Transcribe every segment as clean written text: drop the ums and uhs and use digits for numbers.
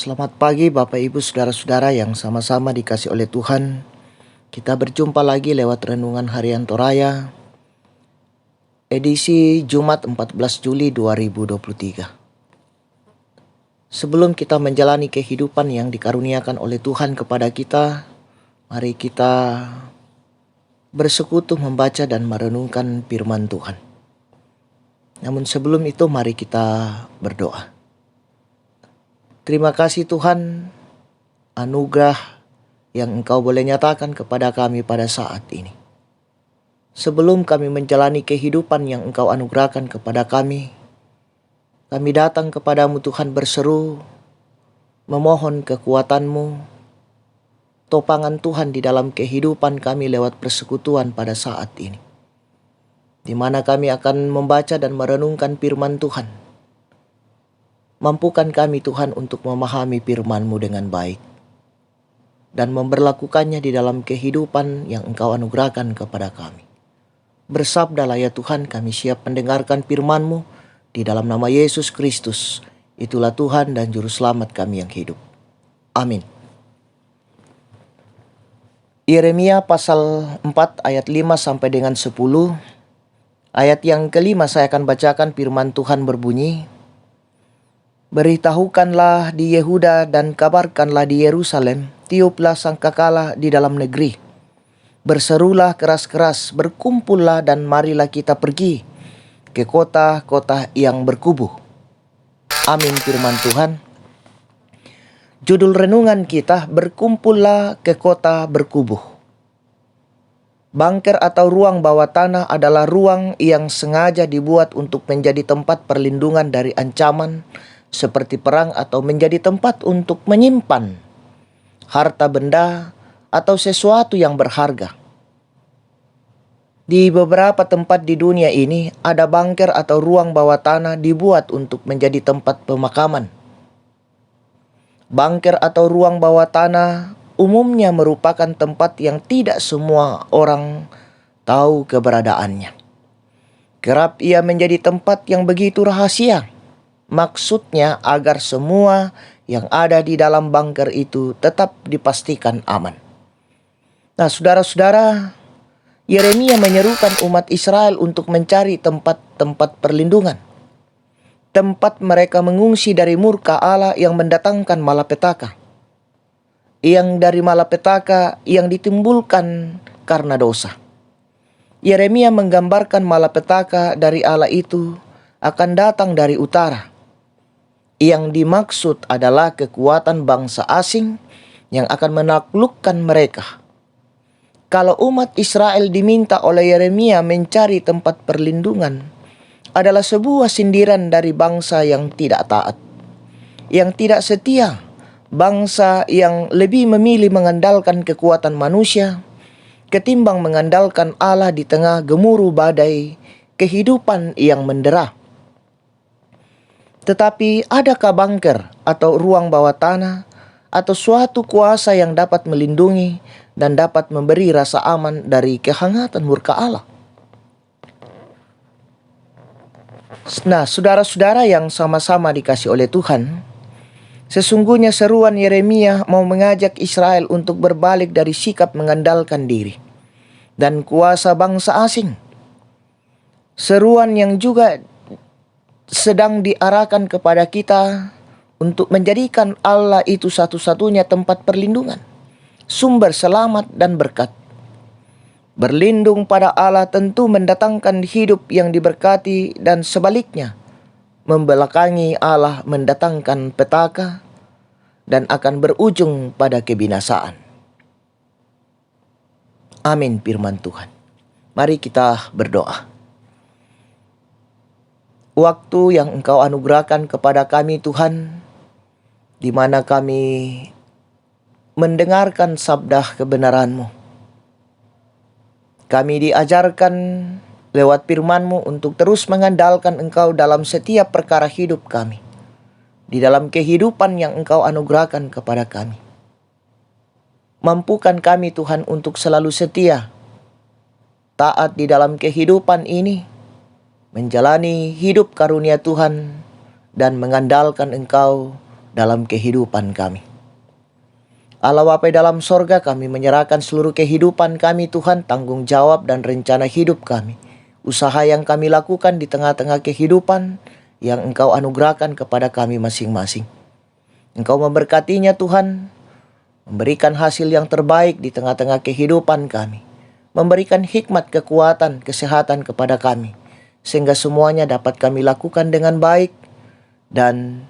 Selamat pagi Bapak Ibu Saudara-saudara yang sama-sama dikasih oleh Tuhan. Kita berjumpa lagi lewat Renungan Harian Toraya, edisi Jumat 14 Juli 2023. Sebelum kita menjalani kehidupan yang dikaruniakan oleh Tuhan kepada kita, mari kita bersekutu membaca dan merenungkan firman Tuhan. Namun sebelum itu mari kita berdoa. Terima kasih Tuhan, anugerah yang Engkau boleh nyatakan kepada kami pada saat ini. Sebelum kami menjalani kehidupan yang Engkau anugerahkan kepada kami datang kepadamu Tuhan berseru, memohon kekuatan-Mu, topangan Tuhan di dalam kehidupan kami lewat persekutuan pada saat ini. Di mana kami akan membaca dan merenungkan firman Tuhan. Mampukan kami Tuhan untuk memahami firman-Mu dengan baik dan memberlakukannya di dalam kehidupan yang Engkau anugerahkan kepada kami. Bersabdalah ya Tuhan, kami siap mendengarkan firman-Mu di dalam nama Yesus Kristus. Itulah Tuhan dan Juru Selamat kami yang hidup. Amin. Yeremia pasal 4 ayat 5 sampai dengan 10. Ayat yang kelima saya akan bacakan. Firman Tuhan berbunyi, "Beritahukanlah di Yehuda dan kabarkanlah di Yerusalem, tiuplah sangkakala di dalam negeri. Berserulah keras-keras, berkumpullah dan marilah kita pergi ke kota-kota yang berkubu." Amin firman Tuhan. Judul renungan kita, berkumpullah ke kota berkubu. Bangker atau ruang bawah tanah adalah ruang yang sengaja dibuat untuk menjadi tempat perlindungan dari ancaman seperti perang atau menjadi tempat untuk menyimpan harta benda atau sesuatu yang berharga. Di beberapa tempat di dunia ini ada bangker atau ruang bawah tanah dibuat untuk menjadi tempat pemakaman. Bangker atau ruang bawah tanah umumnya merupakan tempat yang tidak semua orang tahu keberadaannya. Kerap ia menjadi tempat yang begitu rahasia. Maksudnya agar semua yang ada di dalam bangker itu tetap dipastikan aman. Nah, saudara-saudara, Yeremia menyerukan umat Israel untuk mencari tempat-tempat perlindungan. Tempat mereka mengungsi dari murka Allah yang mendatangkan malapetaka. Yang dari malapetaka yang ditimbulkan karena dosa. Yeremia menggambarkan malapetaka dari Allah itu akan datang dari utara. Yang dimaksud adalah kekuatan bangsa asing yang akan menaklukkan mereka. Kalau umat Israel diminta oleh Yeremia mencari tempat perlindungan, adalah sebuah sindiran dari bangsa yang tidak taat, yang tidak setia, bangsa yang lebih memilih mengandalkan kekuatan manusia ketimbang mengandalkan Allah di tengah gemuruh badai kehidupan yang mendera. Tetapi adakah bangker atau ruang bawah tanah atau suatu kuasa yang dapat melindungi dan dapat memberi rasa aman dari kehangatan murka Allah? Nah, saudara-saudara yang sama-sama dikasih oleh Tuhan, sesungguhnya seruan Yeremia mau mengajak Israel untuk berbalik dari sikap mengandalkan diri dan kuasa bangsa asing. Seruan yang juga sedang diarahkan kepada kita untuk menjadikan Allah itu satu-satunya tempat perlindungan, sumber selamat dan berkat. Berlindung pada Allah tentu mendatangkan hidup yang diberkati dan sebaliknya, membelakangi Allah mendatangkan petaka dan akan berujung pada kebinasaan. Amin firman Tuhan. Mari kita berdoa. Waktu yang Engkau anugerahkan kepada kami Tuhan, di mana kami mendengarkan sabda kebenaran-Mu. Kami diajarkan lewat firman-Mu untuk terus mengandalkan Engkau dalam setiap perkara hidup kami, di dalam kehidupan yang Engkau anugerahkan kepada kami. Mampukan kami Tuhan untuk selalu setia, taat di dalam kehidupan ini, menjalani hidup karunia Tuhan dan mengandalkan Engkau dalam kehidupan kami. Allah Bapa dalam sorga, kami menyerahkan seluruh kehidupan kami Tuhan, tanggung jawab dan rencana hidup kami. Usaha yang kami lakukan di tengah-tengah kehidupan yang Engkau anugerahkan kepada kami masing-masing. Engkau memberkatinya Tuhan, memberikan hasil yang terbaik di tengah-tengah kehidupan kami. Memberikan hikmat, kekuatan, kesehatan kepada kami. Sehingga semuanya dapat kami lakukan dengan baik dan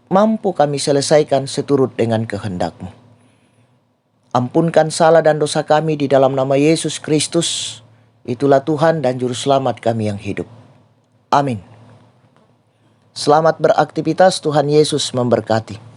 mampu kami selesaikan seturut dengan kehendak-Mu. Ampunkan salah dan dosa kami di dalam nama Yesus Kristus. Itulah Tuhan dan Juru Selamat kami yang hidup. Amin. Selamat beraktivitas, Tuhan Yesus memberkati.